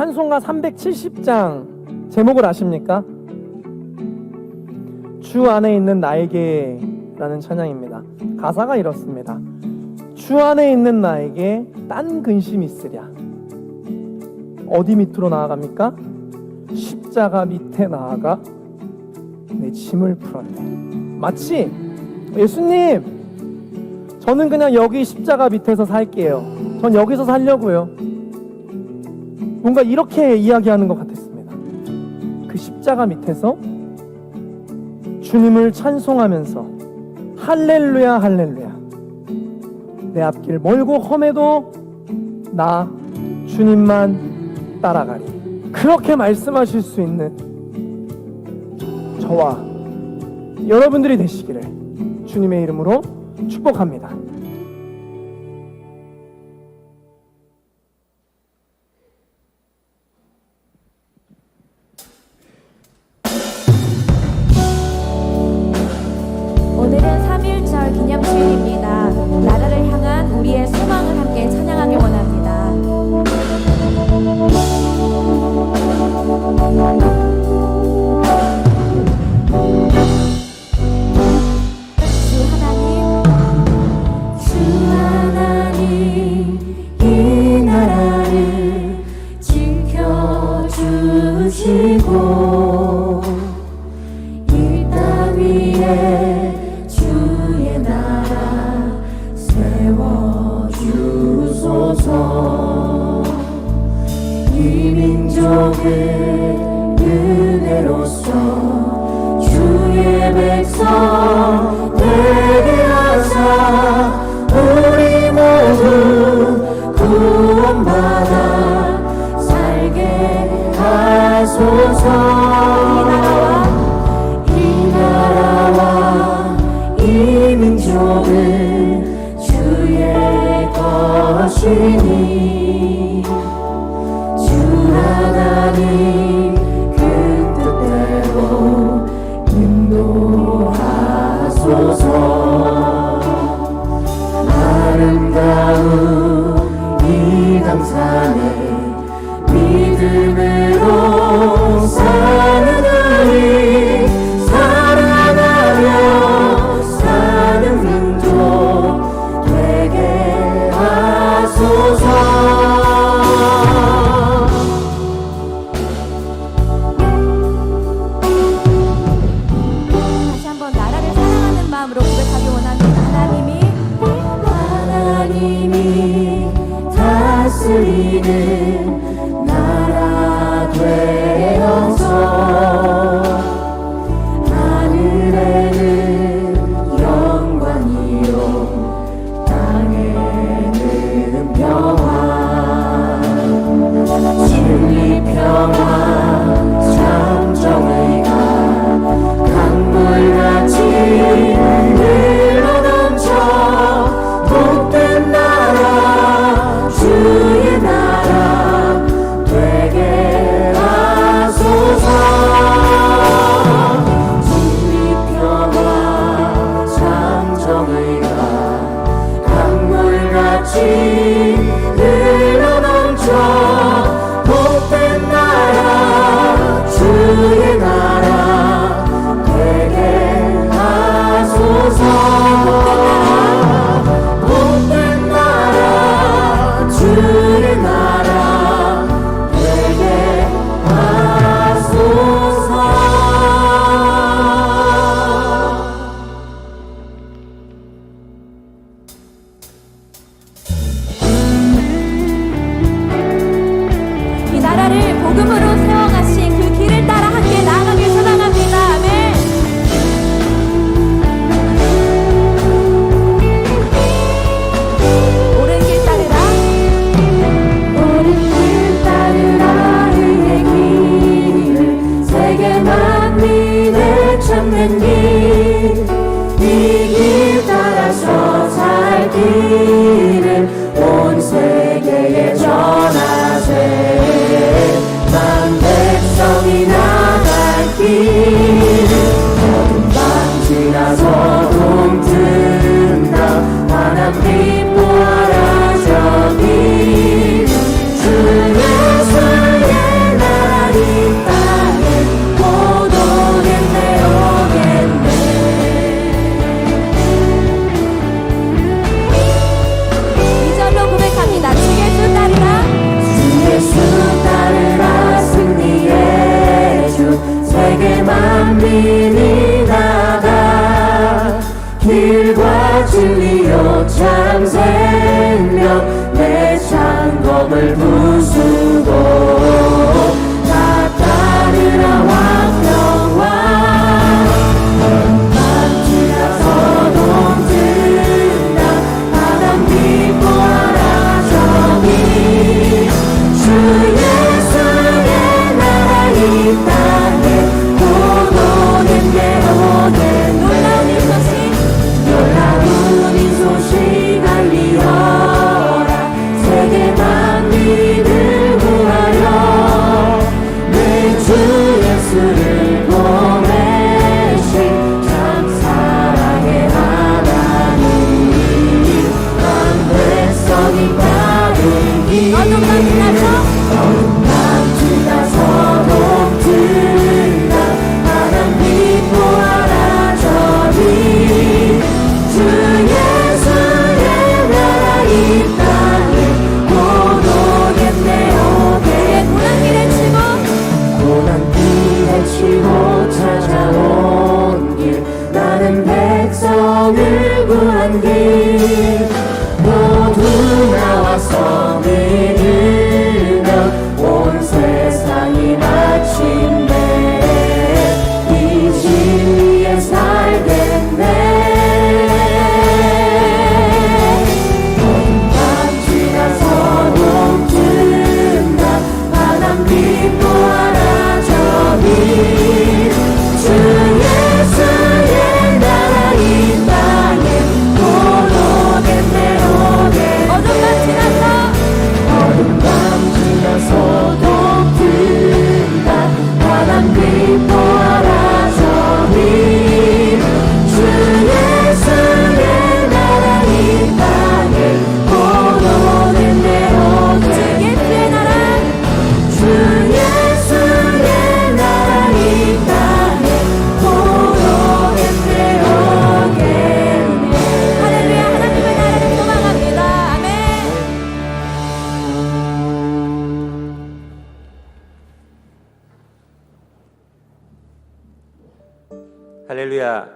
찬송가 370장 제목을 아십니까? 주 안에 있는 나에게 라는 찬양입니다. 가사가 이렇습니다. 주 안에 있는 나에게 딴 근심이 있으랴. 어디 밑으로 나아갑니까? 십자가 밑에 나아가 내 짐을 풀었네. 마치 예수님, 저는 그냥 여기 십자가 밑에서 살게요. 전 여기서 살려고요. 뭔가 이렇게 이야기하는 것 같았습니다. 그 십자가 밑에서 주님을 찬송하면서 할렐루야 할렐루야, 내 앞길 멀고 험해도 나 주님만 따라가리, 그렇게 말씀하실 수 있는 저와 여러분들이 되시기를 주님의 이름으로 축복합니다. 오늘은 3.1절 기념주일입니다. 나라를 향한 우리의 소망을 함께 찬양하길 원합니다. 주 하나님, 이 나라를 지켜주시고 이 땅 위에 주의 나라 세워주소서. 이 민족을 은혜로써 주의 백성 되게 하사 우리 모두 구원받아 살게 하소서. 이 나라와 이 민족은 주의 것이니 주 하나님 그 뜻대로 인도하소서. 할렐루야.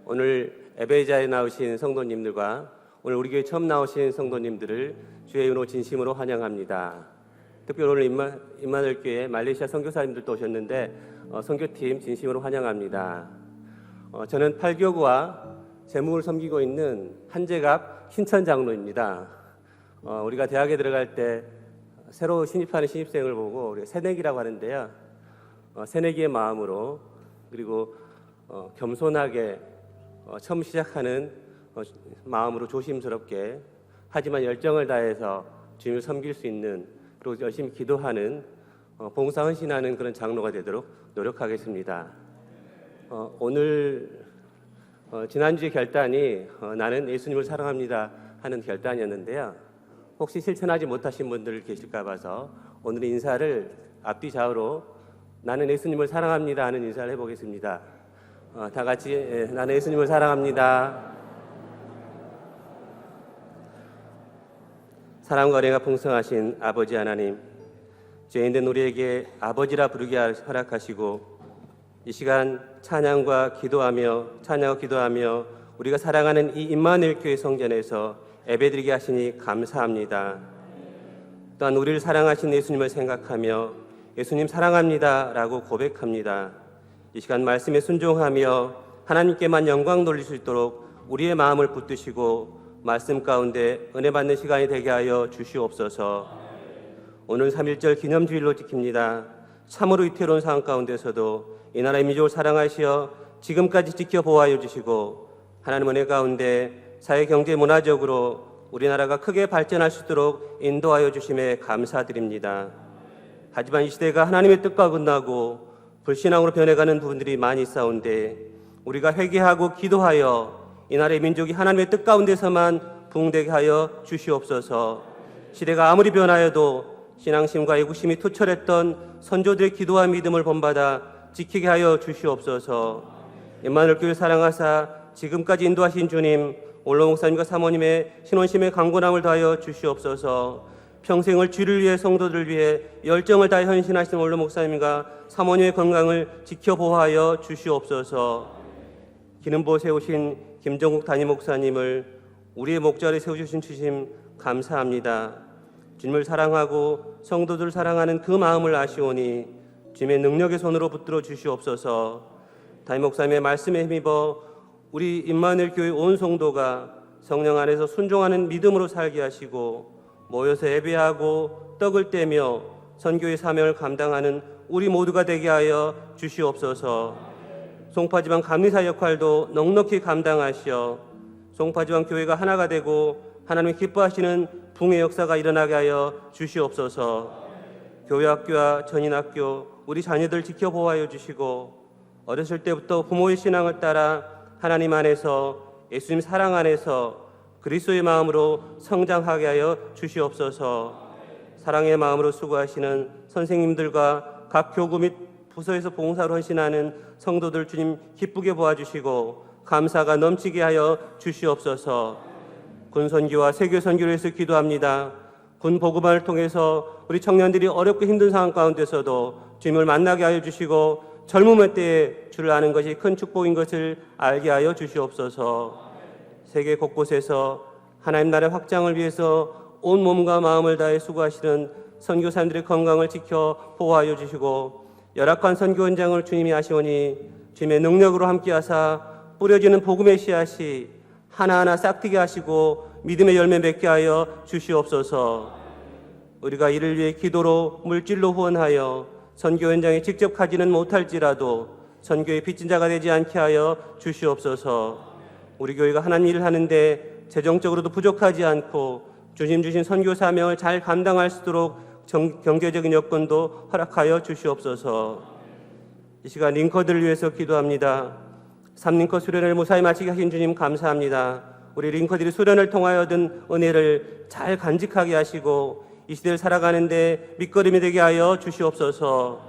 오늘 예배자에 나오신 성도님들과 오늘 우리 교회 처음 나오신 성도님들을 주의 이름으로 진심으로 환영합니다. 특별히 오늘 임마누엘 교회 말레이시아 선교사님들도 오셨는데 선교팀 진심으로 환영합니다. 저는 8교구와 제목을 섬기고 있는 한재갑 신천 장로입니다. 우리가 대학에 들어갈 때 새로 신입하는 신입생을 보고 우리가 새내기라고 하는데요. 새내기의 마음으로 그리고 겸손하게 처음 시작하는 마음으로 조심스럽게 하지만 열정을 다해서 주님을 섬길 수 있는 그리고 열심히 기도하는 봉사 헌신하는 그런 장로가 되도록 노력하겠습니다. 오늘 지난주의 결단이 나는 예수님을 사랑합니다 하는 결단이었는데요. 혹시 실천하지 못하신 분들 계실까 봐서 오늘 인사를 앞뒤 좌우로 나는 예수님을 사랑합니다 하는 인사를 해보겠습니다. 다 같이 나는 예수님을 사랑합니다. 사랑과 은혜가 풍성하신 아버지 하나님, 죄인된 우리에게 아버지라 부르게 허락하시고 이 시간 찬양과 기도하며 우리가 사랑하는 이 임마누엘 교회 성전에서 예배드리게 하시니 감사합니다. 또한 우리를 사랑하신 예수님을 생각하며 예수님 사랑합니다 라고 고백합니다. 이 시간 말씀에 순종하며 하나님께만 영광 돌릴 수 있도록 우리의 마음을 붙드시고 말씀 가운데 은혜 받는 시간이 되게 하여 주시옵소서. 오늘 3.1절 기념주일로 지킵니다. 참으로 위태로운 상황 가운데서도 이 나라의 민족을 사랑하시어 지금까지 지켜보아여 주시고 하나님 은혜 가운데 사회, 경제, 문화적으로 우리나라가 크게 발전할 수 있도록 인도하여 주심에 감사드립니다. 하지만 이 시대가 하나님의 뜻과 끝나고 불신앙으로 변해가는 부분들이 많이 있사온데 우리가 회개하고 기도하여 이 나라의 민족이 하나님의 뜻 가운데서만 부흥되게 하여 주시옵소서. 시대가 아무리 변하여도 신앙심과 애국심이 투철했던 선조들의 기도와 믿음을 본받아 지키게 하여 주시옵소서. 임마누엘 교회를 사랑하사 지금까지 인도하신 주님, 올로 목사님과 사모님의 신원심의 강건함을 다하여 주시옵소서. 평생을 주를 위해 성도들을 위해 열정을 다해 헌신하신 올로 목사님과 사모님의 건강을 지켜보호하여 주시옵소서. 기름부어 세우신 김정국 담임 목사님을 우리의 목자리에 세워주신 주심 감사합니다. 주님을 사랑하고 성도들을 사랑하는 그 마음을 아시오니 주님의 능력의 손으로 붙들어 주시옵소서. 담임 목사님의 말씀에 힘입어 우리 임마누엘 교회 온 성도가 성령 안에서 순종하는 믿음으로 살게 하시고 모여서 예배하고 떡을 떼며 선교의 사명을 감당하는 우리 모두가 되게 하여 주시옵소서. 송파지방 감리사 역할도 넉넉히 감당하시어 송파지방 교회가 하나가 되고 하나님이 기뻐하시는 붕의 역사가 일어나게 하여 주시옵소서. 교회학교와 전인학교 우리 자녀들 지켜보호하여 주시고 어렸을 때부터 부모의 신앙을 따라 하나님 안에서 예수님 사랑 안에서 그리스도의 마음으로 성장하게 하여 주시옵소서. 사랑의 마음으로 수고하시는 선생님들과 각 교구 및 부서에서 봉사로 헌신하는 성도들 주님 기쁘게 보아주시고 감사가 넘치게 하여 주시옵소서. 군 선교와 세계 선교를 위해서 기도합니다. 군 보급만을 통해서 우리 청년들이 어렵고 힘든 상황 가운데서도 주님을 만나게 하여 주시고 젊음의 때에 주를 아는 것이 큰 축복인 것을 알게 하여 주시옵소서. 세계 곳곳에서 하나님 나라의 확장을 위해서 온 몸과 마음을 다해 수고하시는 선교사님들의 건강을 지켜 보호하여 주시고 열악한 선교 현장을 주님이 아시오니 주님의 능력으로 함께하사 뿌려지는 복음의 씨앗이 하나하나 싹트게 하시고 믿음의 열매 맺게 하여 주시옵소서. 우리가 이를 위해 기도로 물질로 후원하여 선교 현장에 직접 가지는 못할지라도 선교의 빚진 자가 되지 않게 하여 주시옵소서. 우리 교회가 하나님 일을 하는데 재정적으로도 부족하지 않고 주님 주신 선교 사명을 잘 감당할 수 있도록 경제적인 여건도 허락하여 주시옵소서. 이 시간 링커들을 위해서 기도합니다. 3링커 수련을 무사히 마치게 하신 주님 감사합니다. 우리 링커들이 수련을 통하여 얻은 은혜를 잘 간직하게 하시고 이 시대를 살아가는데 밑거름이 되게 하여 주시옵소서.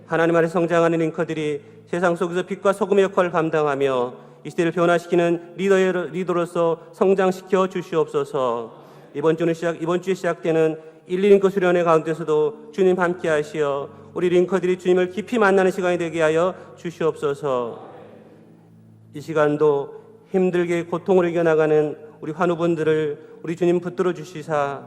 하나님 안에 성장하는 링커들이 세상 속에서 빛과 소금의 역할을 감당하며 이 시대를 변화시키는 리더로서 성장시켜 주시옵소서. 이번 주에 시작되는 1링커 수련회 가운데서도 주님 함께 하시어 우리 링커들이 주님을 깊이 만나는 시간이 되게 하여 주시옵소서. 이 시간도 힘들게 고통을 이겨나가는 우리 환우분들을 우리 주님 붙들어 주시사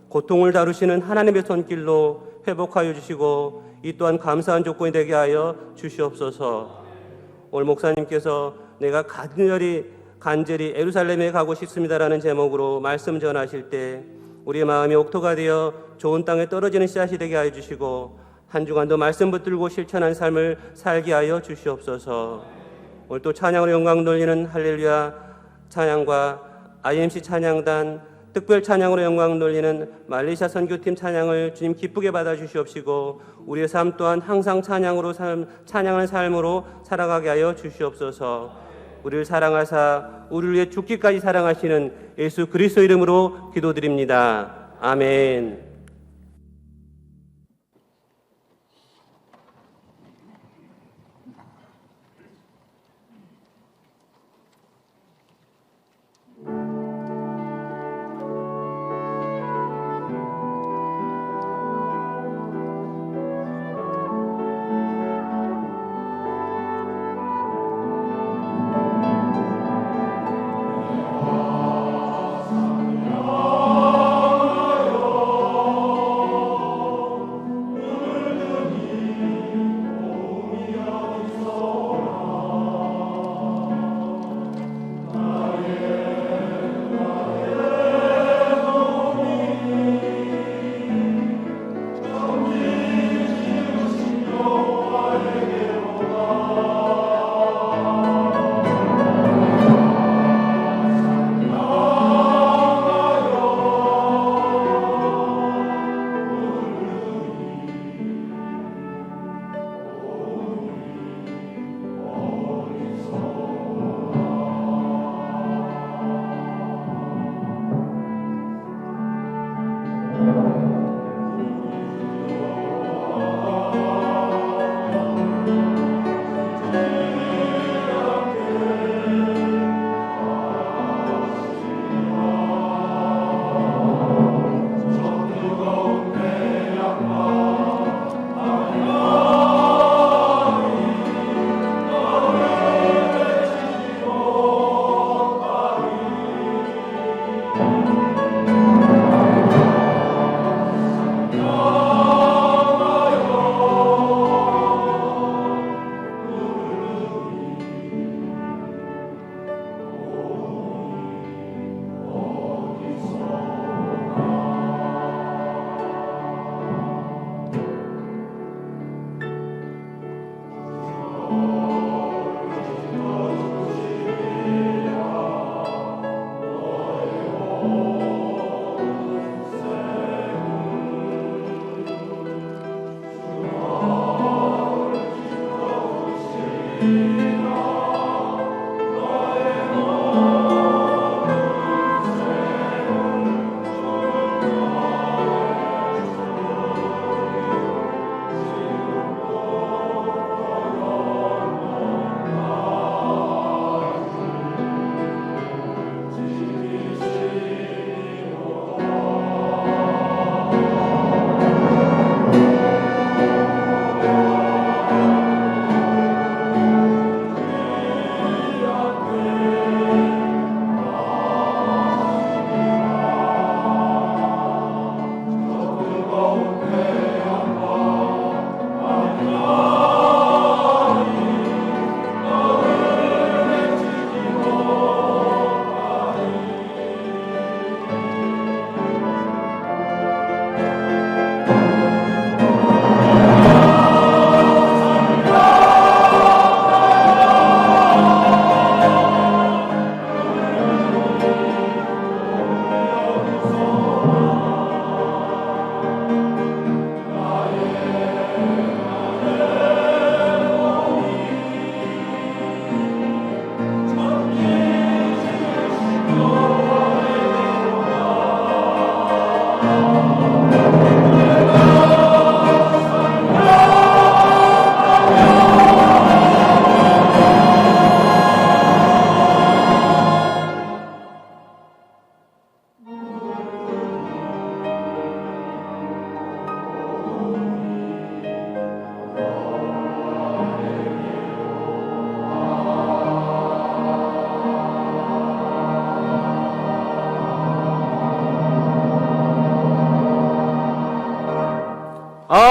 고통을 다루시는 하나님의 손길로 회복하여 주시고 이 또한 감사한 조건이 되게 하여 주시옵소서. 오늘 목사님께서 내가 간절히 예루살렘에 가고 싶습니다라는 제목으로 말씀 전하실 때 우리의 마음이 옥토가 되어 좋은 땅에 떨어지는 씨앗이 되게 하여 주시고 한 주간도 말씀 붙들고 실천한 삶을 살게 하여 주시옵소서. 오늘 또 찬양으로 영광 돌리는 할렐루야 찬양과 IMC 찬양단 특별 찬양으로 영광 돌리는 말레이시아 선교팀 찬양을 주님 기쁘게 받아 주시옵시고 우리의 삶 또한 항상 찬양하는 삶으로 살아가게 하여 주시옵소서. 우리를 사랑하사 우리를 위해 죽기까지 사랑하시는 예수 그리스도 이름으로 기도드립니다. 아멘.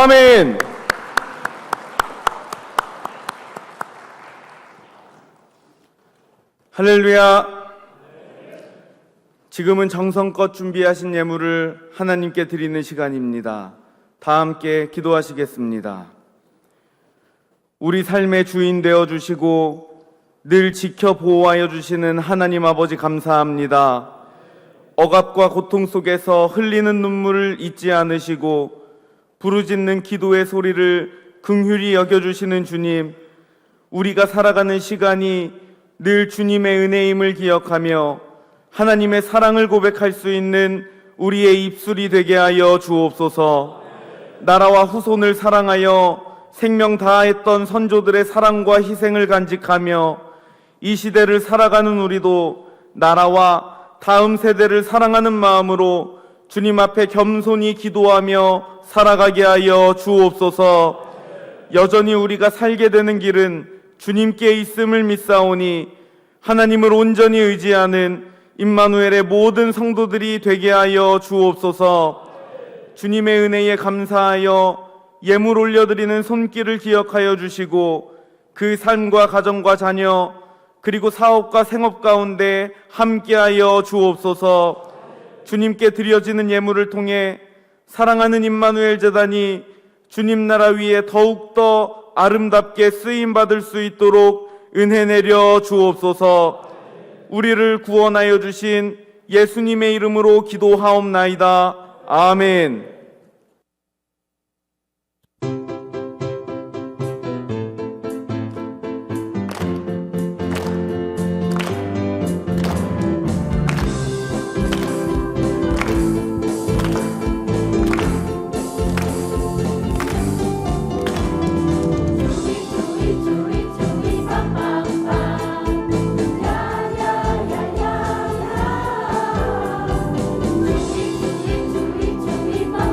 아멘. 할렐루야. 지금은 정성껏 준비하신 예물을 하나님께 드리는 시간입니다. 다 함께 기도하시겠습니다. 우리 삶의 주인 되어 주시고 늘 지켜 보호하여 주시는 하나님 아버지 감사합니다. 억압과 고통 속에서 흘리는 눈물을 잊지 않으시고 부르짖는 기도의 소리를 긍휼히 여겨주시는 주님, 우리가 살아가는 시간이 늘 주님의 은혜임을 기억하며 하나님의 사랑을 고백할 수 있는 우리의 입술이 되게 하여 주옵소서. 나라와 후손을 사랑하여 생명 다하였던 선조들의 사랑과 희생을 간직하며 이 시대를 살아가는 우리도 나라와 다음 세대를 사랑하는 마음으로 주님 앞에 겸손히 기도하며 살아가게 하여 주옵소서. 여전히 우리가 살게 되는 길은 주님께 있음을 믿사오니 하나님을 온전히 의지하는 임마누엘의 모든 성도들이 되게 하여 주옵소서. 주님의 은혜에 감사하여 예물 올려드리는 손길을 기억하여 주시고 그 삶과 가정과 자녀 그리고 사업과 생업 가운데 함께하여 주옵소서. 주님께 드려지는 예물을 통해 사랑하는 임마누엘 재단이 주님 나라 위에 더욱더 아름답게 쓰임받을 수 있도록 은혜 내려 주옵소서. 우리를 구원하여 주신 예수님의 이름으로 기도하옵나이다. 아멘. 주이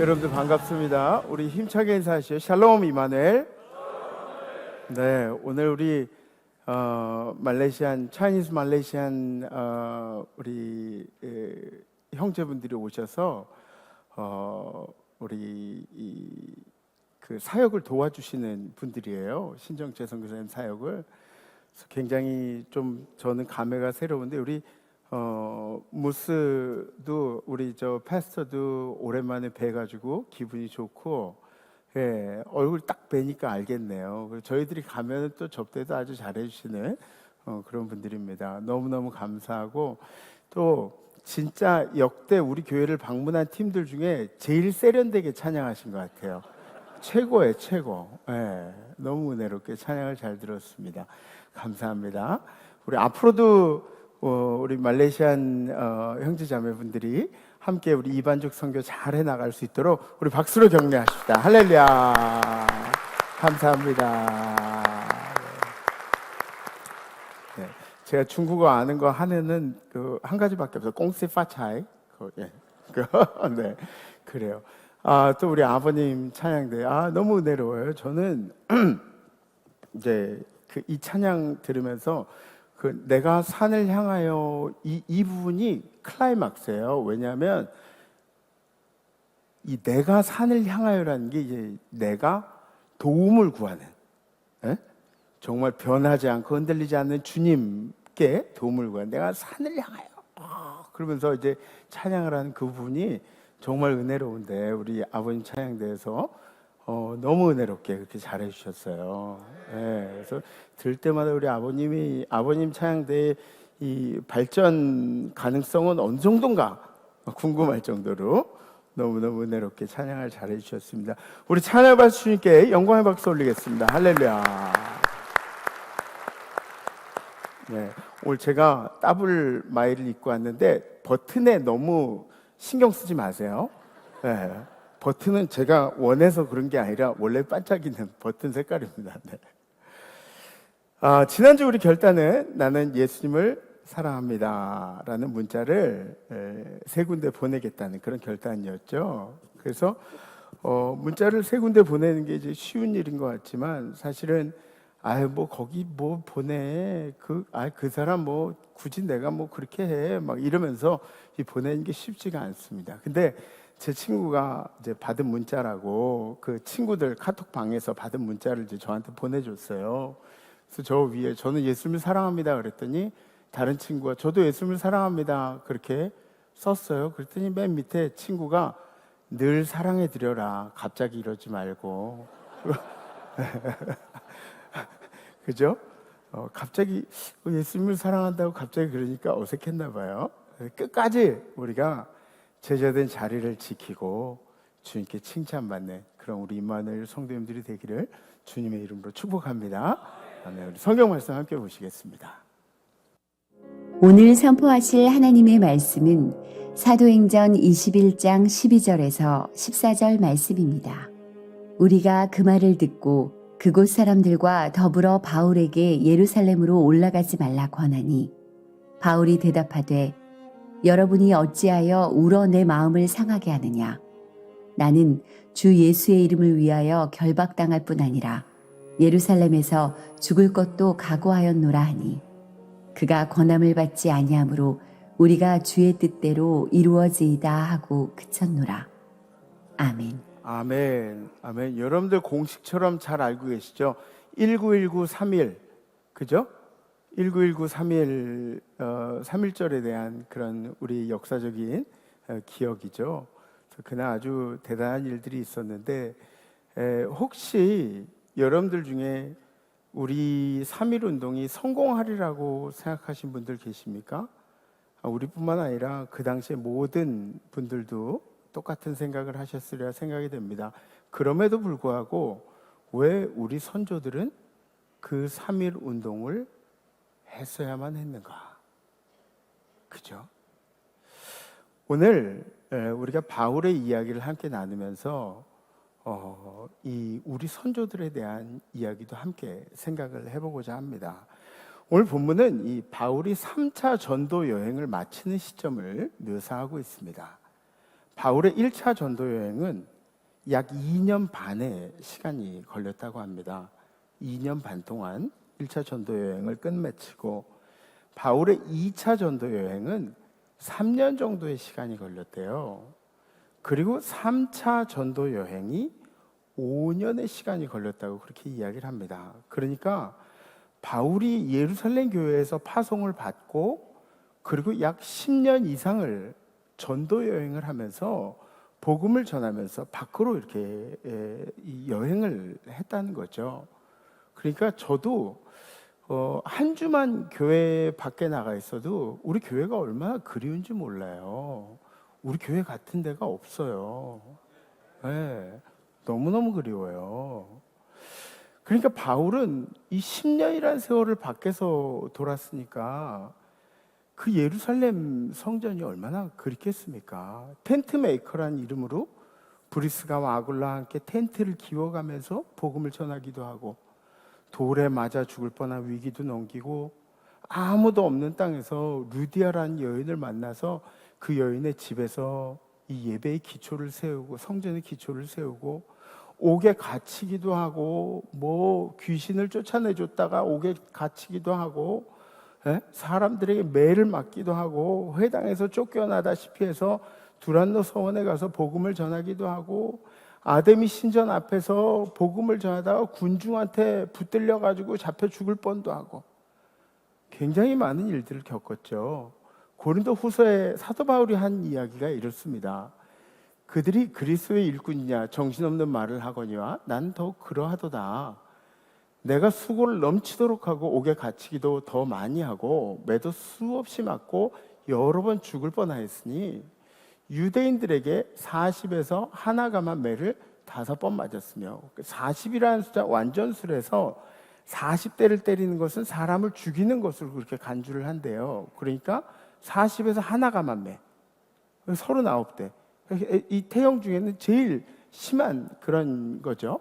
여러분들 반갑습니다. 우리 힘차게 인사하시죠. 샬롬 이마누엘. 네, 오늘 우리 말레이시안 차이니즈 말레이시안 우리 형제분들이 오셔서 우리 그 사역을 도와주시는 분들이에요. 신정재 선교사님 사역을. 그래서 굉장히 좀 저는 감회가 새로운데 우리 무스도 우리 저 패스터도 오랜만에 뵈가지고 기분이 좋고, 예, 얼굴 딱 뵈니까 알겠네요. 그리고 저희들이 가면 또 접대도 아주 잘해주시는 그런 분들입니다. 너무너무 감사하고, 또 진짜 역대 우리 교회를 방문한 팀들 중에 제일 세련되게 찬양하신 것 같아요. 최고예요, 최고. 예, 너무 은혜롭게 찬양을 잘 들었습니다. 감사합니다. 우리 앞으로도 우리 말레이시안 형제자매분들이 함께 우리 이반족 선교 잘 해나갈 수 있도록 우리 박수로 격려하십시다. 할렐루야. 감사합니다. 네. 제가 중국어 아는 거 하나는 그 한 가지밖에 없어요. 꽁시 파차이. 예. 네, 그래요. 또 우리 아버님 찬양대 너무 은혜로워요. 저는 이제 이 찬양 들으면서 그 내가 산을 향하여 이 부분이 클라이막스예요. 왜냐하면 이 내가 산을 향하여라는 게 이제 내가 도움을 구하는, 예? 정말 변하지 않고 흔들리지 않는 주님께 도움을 구하는 내가 산을 향하여 그러면서 이제 찬양을 하는 그 부분이 정말 은혜로운데 우리 아버님 찬양대에서 너무 은혜롭게 그렇게 잘해 주셨어요. 예, 그래서 들을 때마다 우리 아버님 찬양대의 이 발전 가능성은 어느 정도인가 궁금할 정도로 너무너무 은혜롭게 찬양을 잘해 주셨습니다. 우리 찬양받을 주님께 영광의 박수 올리겠습니다. 할렐루야. 네, 오늘 제가 더블 마이를 입고 왔는데 버튼에 너무 신경 쓰지 마세요. 네. 버튼은 제가 원해서 그런 게 아니라 원래 반짝이는 버튼 색깔입니다. 네. 지난주 우리 결단은 나는 예수님을 사랑합니다 라는 문자를 3군데 보내겠다는 그런 결단이었죠. 그래서 문자를 3군데 보내는 게 이제 쉬운 일인 것 같지만 사실은 뭐 거기 뭐 보내 그 사람 뭐 굳이 내가 뭐 그렇게 해 막 이러면서 보내는 게 쉽지가 않습니다. 근데 제 친구가 이제 받은 문자라고 그 친구들 카톡방에서 받은 문자를 이제 저한테 보내줬어요. 그래서 저 위에 저는 예수님을 사랑합니다 그랬더니 다른 친구가 저도 예수님을 사랑합니다 그렇게 썼어요. 그랬더니 맨 밑에 친구가 늘 사랑해 드려라 갑자기 이러지 말고 그죠? 갑자기 예수님을 사랑한다고 갑자기 그러니까 어색했나 봐요. 끝까지 우리가 제자된 자리를 지키고 주님께 칭찬받는 그런 우리 임마누엘 성도님들이 되기를 주님의 이름으로 축복합니다. 아멘. 우리 성경 말씀 함께 보시겠습니다. 오늘 선포하실 하나님의 말씀은 사도행전 21장 12절에서 14절 말씀입니다. 우리가 그 말을 듣고 그곳 사람들과 더불어 바울에게 예루살렘으로 올라가지 말라 권하니 바울이 대답하되 여러분이 어찌하여 울어 내 마음을 상하게 하느냐. 나는 주 예수의 이름을 위하여 결박당할 뿐 아니라 예루살렘에서 죽을 것도 각오하였노라 하니 그가 권함을 받지 아니하므로 우리가 주의 뜻대로 이루어지이다 하고 그쳤노라. 아멘. 아멘. 아멘. 여러분들 공식처럼 잘 알고 계시죠? 1919-3.1 그죠? 1919-3.1 3.1절에 대한 그런 우리 역사적인 기억이죠. 그날 아주 대단한 일들이 있었는데 혹시 여러분들 중에 우리 3.1 운동이 성공하리라고 생각하신 분들 계십니까? 우리뿐만 아니라 그 당시에 모든 분들도 똑같은 생각을 하셨으리라 생각이 됩니다. 그럼에도 불구하고 왜 우리 선조들은 그 3.1 운동을 했어야만 했는가? 그죠? 오늘 우리가 바울의 이야기를 함께 나누면서 이 우리 선조들에 대한 이야기도 함께 생각을 해보고자 합니다. 오늘 본문은 이 바울이 3차 전도 여행을 마치는 시점을 묘사하고 있습니다. 바울의 1차 전도 여행은 약 2년 반의 시간이 걸렸다고 합니다. 2년 반 동안 1차 전도 여행을 끝마치고 바울의 2차 전도 여행은 3년 정도의 시간이 걸렸대요. 그리고 3차 전도 여행이 5년의 시간이 걸렸다고 그렇게 이야기를 합니다. 그러니까 바울이 예루살렘 교회에서 파송을 받고 그리고 약 10년 이상을 전도 여행을 하면서 복음을 전하면서 밖으로 이렇게 이 여행을 했다는 거죠. 그러니까 저도 한 주만 교회 밖에 나가 있어도 우리 교회가 얼마나 그리운지 몰라요. 우리 교회 같은 데가 없어요. 네, 너무너무 그리워요. 그러니까 바울은 이 10년이라는 세월을 밖에서 돌았으니까 그 예루살렘 성전이 얼마나 그립겠습니까? 텐트 메이커라는 이름으로 브리스가와 아굴라와 함께 텐트를 기워가면서 복음을 전하기도 하고 돌에 맞아 죽을 뻔한 위기도 넘기고 아무도 없는 땅에서 루디아라는 여인을 만나서 그 여인의 집에서 이 예배의 기초를 세우고 성전의 기초를 세우고 옥에 갇히기도 하고 뭐 귀신을 쫓아내줬다가 옥에 갇히기도 하고 사람들에게 매를 맞기도 하고 회당에서 쫓겨나다시피 해서 두란노 서원에 가서 복음을 전하기도 하고 아데미 신전 앞에서 복음을 전하다가 군중한테 붙들려 가지고 잡혀 죽을 뻔도 하고 굉장히 많은 일들을 겪었죠. 고린도 후서에 사도 바울이 한 이야기가 이렇습니다. 그들이 그리스도의 일꾼이냐 정신없는 말을 하거니와 난 더욱 그러하도다. 내가 수고를 넘치도록 하고 옥에 갇히기도 더 많이 하고 매도 수없이 맞고 여러 번 죽을 뻔하였으니 유대인들에게 40에서 하나가만 매를 5번 맞았으며 40이라는 숫자 완전술에서 40대를 때리는 것은 사람을 죽이는 것으로 그렇게 간주를 한대요. 그러니까 40에서 하나가만 매 39대 이 태형 중에는 제일 심한 그런 거죠.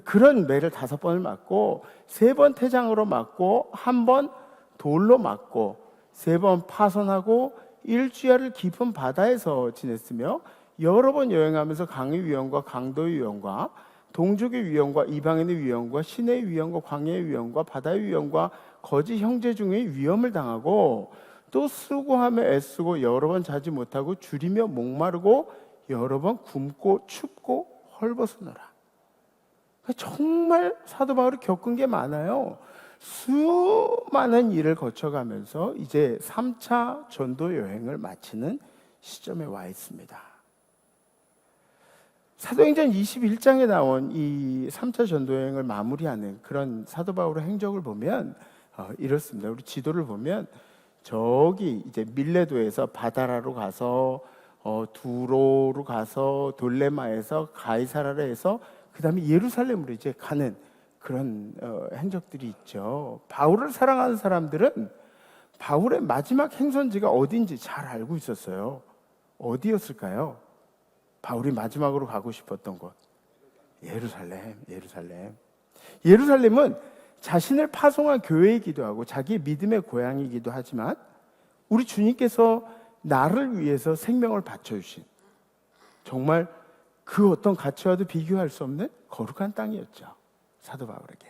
그런 매를 5번을 맞고 3번 태장으로 맞고 1번 돌로 맞고 3번 파손하고 일주야를 깊은 바다에서 지냈으며 여러 번 여행하면서 강의 위험과 강도의 위험과 동족의 위험과 이방인의 위험과 신의 위험과 광야의 위험과 바다의 위험과 거짓 형제 중의 위험을 당하고 또 수고하며 애쓰고 여러 번 자지 못하고 줄이며 목마르고 여러 번 굶고 춥고 헐벗으노라. 정말 사도 바울이 겪은 게 많아요. 수많은 일을 거쳐가면서 이제 3차 전도 여행을 마치는 시점에 와 있습니다. 사도행전 21장에 나온 이 3차 전도 여행을 마무리하는 그런 사도 바울의 행적을 보면 이렇습니다. 우리 지도를 보면 저기 이제 밀레도에서 바다라로 가서 두로로 가서 돌레마에서 가이사라에서 그 다음에 예루살렘으로 이제 가는 그런 행적들이 있죠. 바울을 사랑하는 사람들은 바울의 마지막 행선지가 어딘지 잘 알고 있었어요. 어디였을까요? 바울이 마지막으로 가고 싶었던 곳. 예루살렘은 자신을 파송한 교회이기도 하고 자기의 믿음의 고향이기도 하지만 우리 주님께서 나를 위해서 생명을 바쳐주신 정말 그 어떤 가치와도 비교할 수 없는 거룩한 땅이었죠. 사도 바울에게.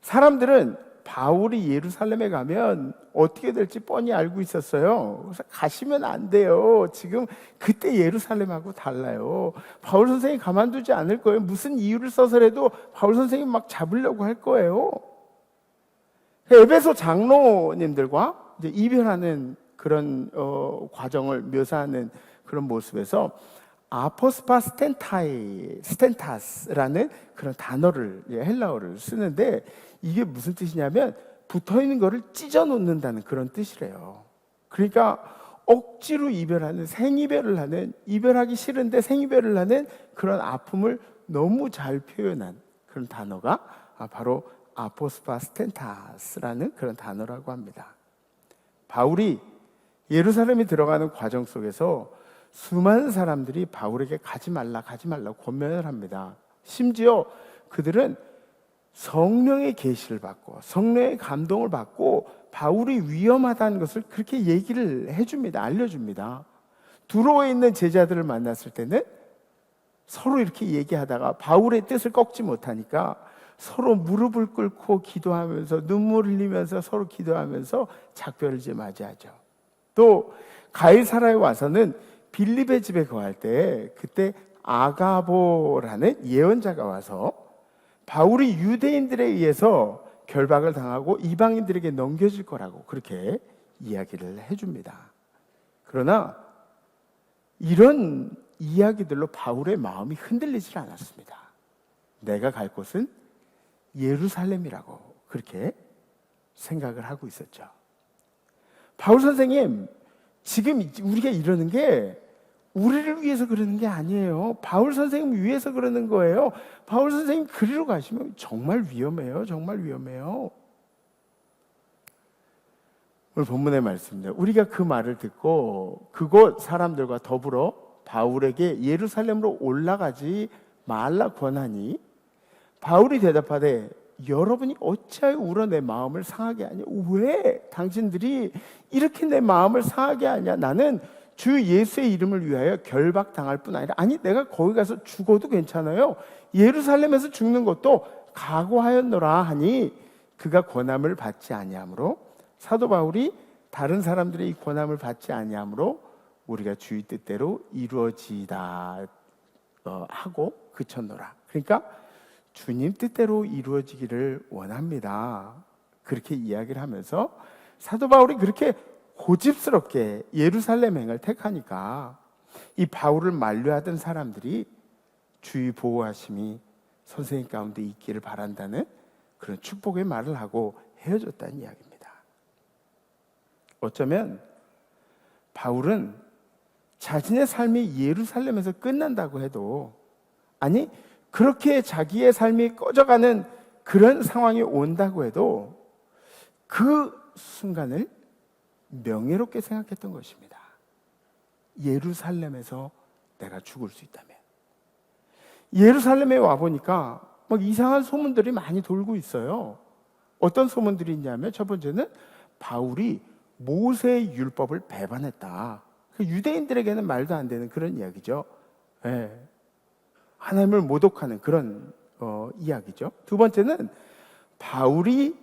사람들은 바울이 예루살렘에 가면 어떻게 될지 뻔히 알고 있었어요. 그래서 가시면 안 돼요. 지금 그때 예루살렘하고 달라요. 바울 선생이 가만두지 않을 거예요. 무슨 이유를 써서라도 바울 선생이 막 잡으려고 할 거예요. 에베소 장로님들과 이제 이별하는 그런 과정을 묘사하는 그런 모습에서 아포스파 스텐타스라는 그런 단어를 헬라어를 쓰는데 이게 무슨 뜻이냐면 붙어있는 거를 찢어 놓는다는 그런 뜻이래요. 그러니까 억지로 이별하는 생이별을 하는 이별하기 싫은데 생이별을 하는 그런 아픔을 너무 잘 표현한 그런 단어가 바로 아포스파 스텐타스라는 그런 단어라고 합니다. 바울이 예루살렘에 들어가는 과정 속에서 수많은 사람들이 바울에게 가지 말라 권면을 합니다. 심지어 그들은 성령의 계시를 받고 성령의 감동을 받고 바울이 위험하다는 것을 그렇게 얘기를 해줍니다. 알려줍니다. 두로에 있는 제자들을 만났을 때는 서로 이렇게 얘기하다가 바울의 뜻을 꺾지 못하니까 서로 무릎을 꿇고 기도하면서 눈물 흘리면서 서로 기도하면서 작별을 이제 맞이하죠. 또 가이사라에 와서는 빌립의 집에 거할 때 그때 아가보라는 예언자가 와서 바울이 유대인들에 의해서 결박을 당하고 이방인들에게 넘겨질 거라고 그렇게 이야기를 해줍니다. 그러나 이런 이야기들로 바울의 마음이 흔들리질 않았습니다. 내가 갈 곳은 예루살렘이라고 그렇게 생각을 하고 있었죠. 바울 선생님, 지금 우리가 이러는 게 우리를 위해서 그러는 게 아니에요. 바울 선생님 위해서 그러는 거예요. 바울 선생님 그리로 가시면 정말 위험해요. 정말 위험해요. 오늘 본문의 말씀입니다. 우리가 그 말을 듣고 그곳 사람들과 더불어 바울에게 예루살렘으로 올라가지 말라 권하니 바울이 대답하되 여러분이 어찌하여 울어 내 마음을 상하게 하냐? 왜 당신들이 이렇게 내 마음을 상하게 하냐? 나는 주 예수의 이름을 위하여 결박당할 뿐 아니라 아니 내가 거기 가서 죽어도 괜찮아요. 예루살렘에서 죽는 것도 각오하였노라 하니 그가 권함을 받지 아니하므로 사도 바울이 다른 사람들의 이 권함을 받지 아니하므로 우리가 주의 뜻대로 이루어지다 하고 그쳤노라. 그러니까 주님 뜻대로 이루어지기를 원합니다. 그렇게 이야기를 하면서 사도 바울이 그렇게 고집스럽게 예루살렘행을 택하니까 이 바울을 만류하던 사람들이 주의 보호하심이 선생님 가운데 있기를 바란다는 그런 축복의 말을 하고 헤어졌다는 이야기입니다. 어쩌면 바울은 자신의 삶이 예루살렘에서 끝난다고 해도 아니 그렇게 자기의 삶이 꺼져가는 그런 상황이 온다고 해도 그 순간을 명예롭게 생각했던 것입니다. 예루살렘에서 내가 죽을 수 있다면. 예루살렘에 와보니까 막 이상한 소문들이 많이 돌고 있어요. 어떤 소문들이 있냐면 첫 번째는 바울이 모세의 율법을 배반했다. 유대인들에게는 말도 안 되는 그런 이야기죠. 예. 하나님을 모독하는 그런 이야기죠. 두 번째는 바울이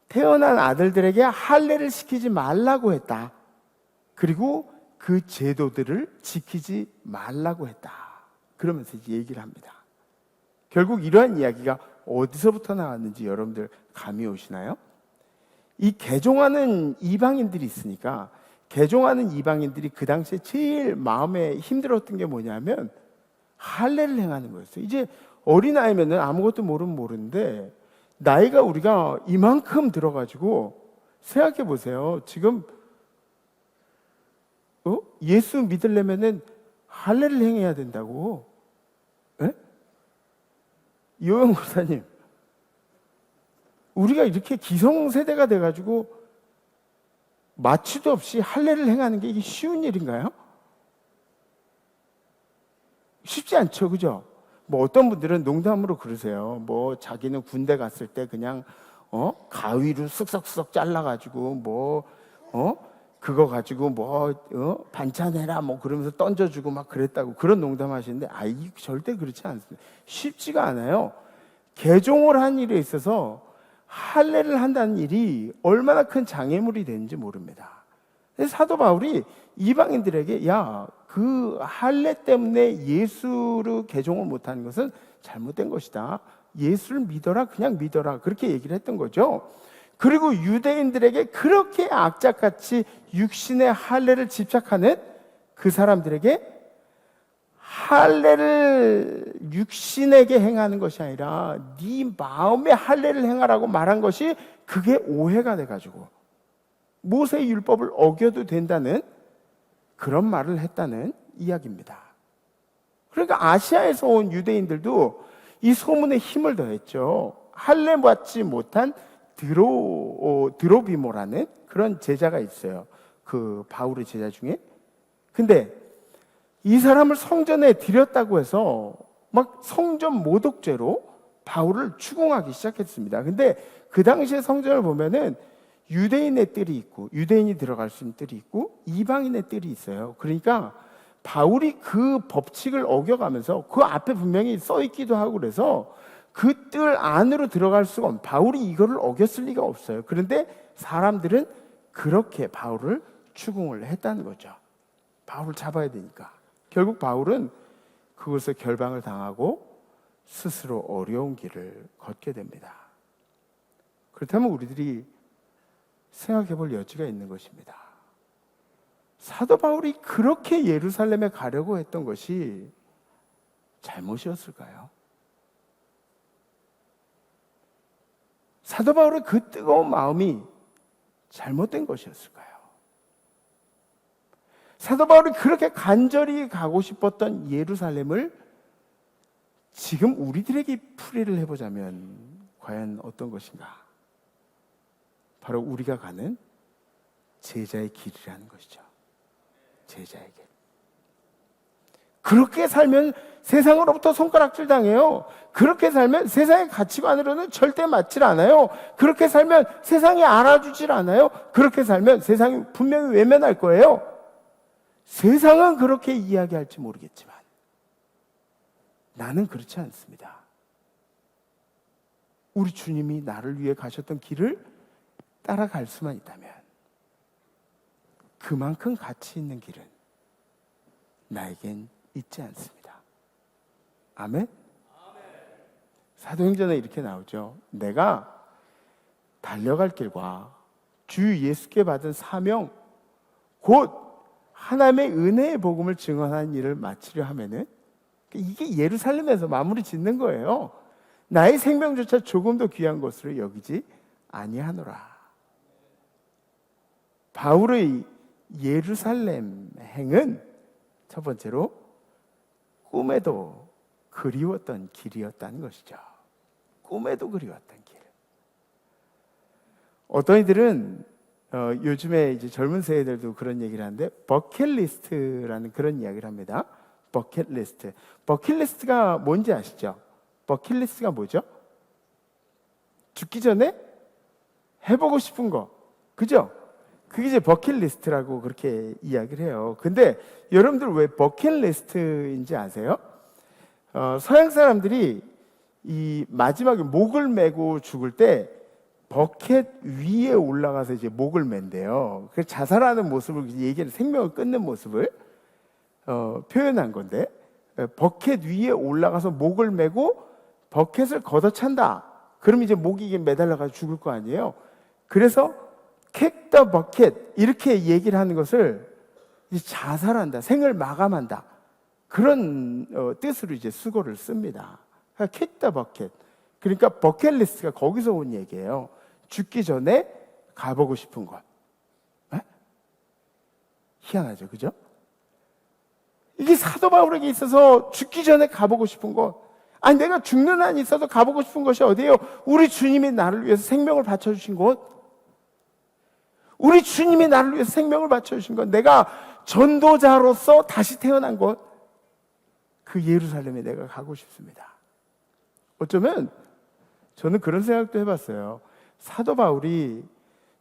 태어난 아들들에게 할례를 시키지 말라고 했다. 그리고 그 제도들을 지키지 말라고 했다. 그러면서 이제 얘기를 합니다. 결국 이러한 이야기가 어디서부터 나왔는지 여러분들 감이 오시나요? 이 개종하는 이방인들이 있으니까 개종하는 이방인들이 그 당시에 제일 마음에 힘들었던 게 뭐냐면 할례를 행하는 거였어요. 이제 어린아이면은 아무것도 모르는데 나이가 우리가 이만큼 들어가지고 생각해 보세요. 지금 예수 믿으려면은 할례를 행해야 된다고. 에? 요영 목사님, 우리가 이렇게 기성세대가 돼가지고 마취도 없이 할례를 행하는 게 이게 쉬운 일인가요? 쉽지 않죠, 그죠? 뭐 어떤 분들은 농담으로 그러세요. 뭐 자기는 군대 갔을 때 그냥 가위로 쓱싹쓱싹 잘라가지고 그거 가지고 반찬해라 뭐 그러면서 던져주고 막 그랬다고 그런 농담하시는데 이게 절대 그렇지 않습니다. 쉽지가 않아요. 개종을 한 일에 있어서 할례를 한다는 일이 얼마나 큰 장애물이 되는지 모릅니다. 사도 바울이 이방인들에게 그 할례 때문에 예수를 개종을 못하는 것은 잘못된 것이다. 예수를 믿어라, 그냥 믿어라. 그렇게 얘기를 했던 거죠. 그리고 유대인들에게 그렇게 악착같이 육신의 할례를 집착하는 그 사람들에게 할례를 육신에게 행하는 것이 아니라 네 마음의 할례를 행하라고 말한 것이 그게 오해가 돼가지고 모세의 율법을 어겨도 된다는 그런 말을 했다는 이야기입니다. 그러니까 아시아에서 온 유대인들도 이 소문에 힘을 더했죠. 할례 받지 못한 드로비모라는 그런 제자가 있어요. 그 바울의 제자 중에. 근데 이 사람을 성전에 들였다고 해서 막 성전 모독죄로 바울을 추궁하기 시작했습니다. 근데 그 당시에 성전을 보면은 유대인의 뜰이 있고 유대인이 들어갈 수 있는 뜰이 있고 이방인의 뜰이 있어요. 그러니까 바울이 그 법칙을 어겨가면서 그 앞에 분명히 써 있기도 하고 그래서 그 뜰 안으로 들어갈 수가 없는, 바울이 이거를 어겼을 리가 없어요. 그런데 사람들은 그렇게 바울을 추궁을 했다는 거죠. 바울을 잡아야 되니까. 결국 바울은 그곳에 결방을 당하고 스스로 어려운 길을 걷게 됩니다. 그렇다면 우리들이 생각해 볼 여지가 있는 것입니다. 사도 바울이 그렇게 예루살렘에 가려고 했던 것이 잘못이었을까요? 사도 바울의 그 뜨거운 마음이 잘못된 것이었을까요? 사도 바울이 그렇게 간절히 가고 싶었던 예루살렘을 지금 우리들에게 풀이를 해보자면 과연 어떤 것인가? 바로 우리가 가는 제자의 길이라는 것이죠. 제자의 길. 그렇게 살면 세상으로부터 손가락질 당해요. 그렇게 살면 세상의 가치관으로는 절대 맞질 않아요. 그렇게 살면 세상이 알아주질 않아요. 그렇게 살면 세상이 분명히 외면할 거예요. 세상은 그렇게 이야기할지 모르겠지만 나는 그렇지 않습니다. 우리 주님이 나를 위해 가셨던 길을 따라갈 수만 있다면 그만큼 가치 있는 길은 나에겐 있지 않습니다. 아멘? 사도행전에 이렇게 나오죠. 내가 달려갈 길과 주 예수께 받은 사명, 곧 하나님의 은혜의 복음을 증언하는 일을 마치려 하면은, 이게 예루살렘에서 마무리 짓는 거예요. 나의 생명조차 조금 더 귀한 것으로 여기지 아니하노라. 바울의 예루살렘 행은 첫 번째로 꿈에도 그리웠던 길이었다는 것이죠. 꿈에도 그리웠던 길. 어떤 이들은 요즘에 이제 젊은 세대들도 그런 얘기를 하는데 버킷리스트라는 그런 이야기를 합니다. 버킷리스트. 버킷리스트가 뭔지 아시죠? 버킷리스트가 뭐죠? 죽기 전에 해보고 싶은 거, 그죠? 그게 이제 버킷리스트라고 그렇게 이야기를 해요. 근데 여러분들 왜 버킷리스트인지 아세요? 서양 사람들이 이 마지막에 목을 메고 죽을 때 버켓 위에 올라가서 이제 목을 맨대요. 그 자살하는 모습을 얘기하는, 생명을 끊는 모습을 표현한 건데, 버켓 위에 올라가서 목을 메고 버켓을 걷어찬다. 그럼 이제 목이 이게 매달려가지고 죽을 거 아니에요. 그래서 kick the bucket 이렇게 얘기를 하는 것을 이제 자살한다, 생을 마감한다, 그런 뜻으로 이제 수고를 씁니다. 그러니까 kick the bucket. 그러니까 버킷리스트가 거기서 온 얘기예요. 죽기 전에 가보고 싶은 것. 에? 희한하죠, 그죠? 이게 사도 바울에게 있어서 죽기 전에 가보고 싶은 것. 아니, 내가 죽는 한이 있어도 가보고 싶은 것이 어디예요? 우리 주님이 나를 위해서 생명을 바쳐주신 곳. 우리 주님이 나를 위해서 생명을 바쳐주신 것. 내가 전도자로서 다시 태어난 곳. 그 예루살렘에 내가 가고 싶습니다. 어쩌면 저는 그런 생각도 해봤어요. 사도 바울이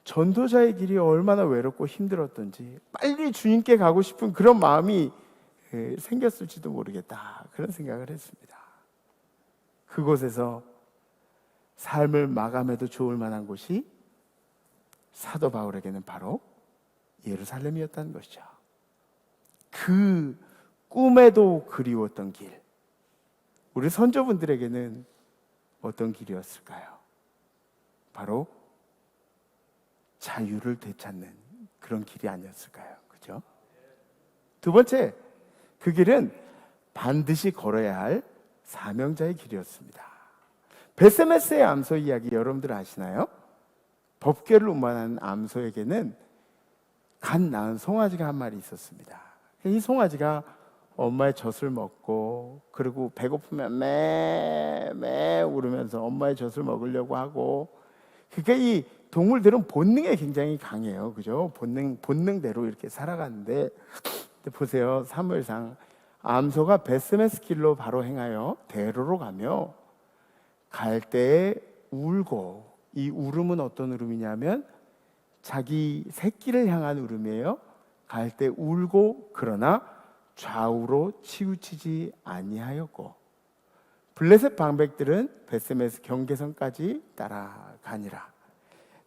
전도자의 길이 얼마나 외롭고 힘들었던지 빨리 주님께 가고 싶은 그런 마음이 생겼을지도 모르겠다, 그런 생각을 했습니다. 그곳에서 삶을 마감해도 좋을 만한 곳이 사도 바울에게는 바로 예루살렘이었다는 것이죠. 그 꿈에도 그리웠던 길, 우리 선조분들에게는 어떤 길이었을까요? 바로 자유를 되찾는 그런 길이 아니었을까요? 그죠? 두 번째, 그 길은 반드시 걸어야 할 사명자의 길이었습니다. 베세메스의 암소 이야기 여러분들 아시나요? 법궤를 운반하는 암소에게는 갓 낳은 송아지가 한 마리 있었습니다. 이 송아지가 엄마의 젖을 먹고, 그리고 배고프면 매 울으면서 엄마의 젖을 먹으려고 하고, 그러니까 이 동물들은 본능에 굉장히 강해요, 그죠? 본능대로 이렇게 살아가는데, 보세요, 사무엘상 암소가 베스메스 길로 바로 행하여 대로로 가며 갈 때에 울고, 이 울음은 어떤 울음이냐면 자기 새끼를 향한 울음이에요. 갈 때 울고, 그러나 좌우로 치우치지 아니하였고 블레셋 방백들은 벳세메스 경계선까지 따라가니라.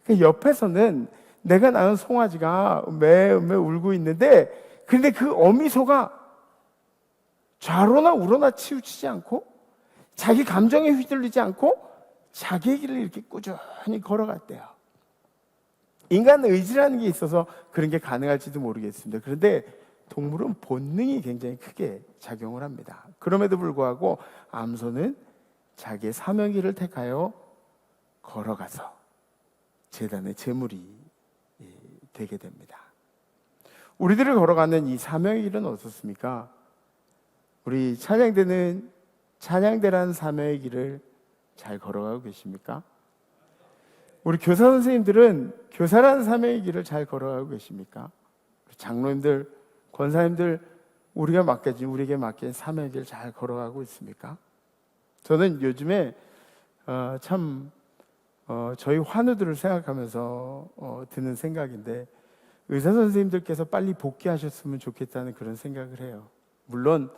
그 옆에서는 내가 낳은 송아지가 매매 울고 있는데, 근데 그 어미소가 좌로나 우로나 치우치지 않고 자기 감정에 휘둘리지 않고 자기의 길을 이렇게 꾸준히 걸어갔대요. 인간 의지라는 게 있어서 그런 게 가능할지도 모르겠습니다. 그런데 동물은 본능이 굉장히 크게 작용을 합니다. 그럼에도 불구하고 암소는 자기의 사명의 길을 택하여 걸어가서 제단의 제물이 되게 됩니다. 우리들을 걸어가는 이 사명의 길은 어떻습니까? 우리 찬양대라는 사명의 길을 잘 걸어가고 계십니까? 우리 교사 선생님들은 교사라는 사명의 길을 잘 걸어가고 계십니까? 장로님들, 권사님들, 우리에게 맡긴 사명의 길을 잘 걸어가고 있습니까? 저는 요즘에 저희 환우들을 생각하면서 드는 생각인데, 의사 선생님들께서 빨리 복귀하셨으면 좋겠다는 그런 생각을 해요. 물론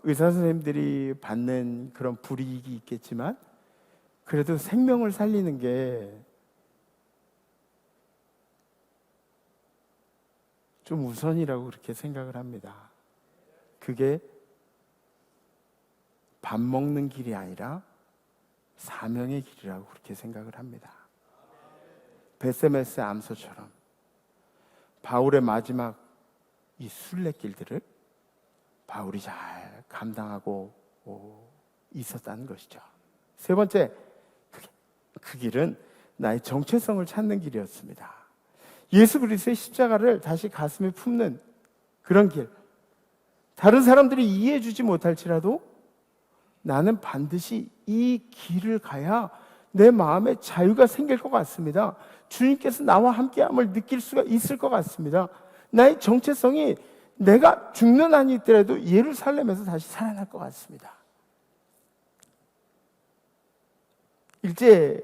의사 선생님들이 받는 그런 불이익이 있겠지만 그래도 생명을 살리는 게 좀 우선이라고 그렇게 생각을 합니다. 그게 밥 먹는 길이 아니라 사명의 길이라고 그렇게 생각을 합니다. 벳세메스 암소처럼 바울의 마지막 이 순례길들을 바울이 잘 감당하고 있었다는 것이죠. 세 번째, 그 길은 나의 정체성을 찾는 길이었습니다. 예수 그리스도의 십자가를 다시 가슴에 품는 그런 길. 다른 사람들이 이해해 주지 못할지라도 나는 반드시 이 길을 가야 내 마음에 자유가 생길 것 같습니다. 주님께서 나와 함께함을 느낄 수가 있을 것 같습니다. 나의 정체성이 내가 죽는 한이 있더라도 예루살렘에서 다시 살아날 것 같습니다. 일제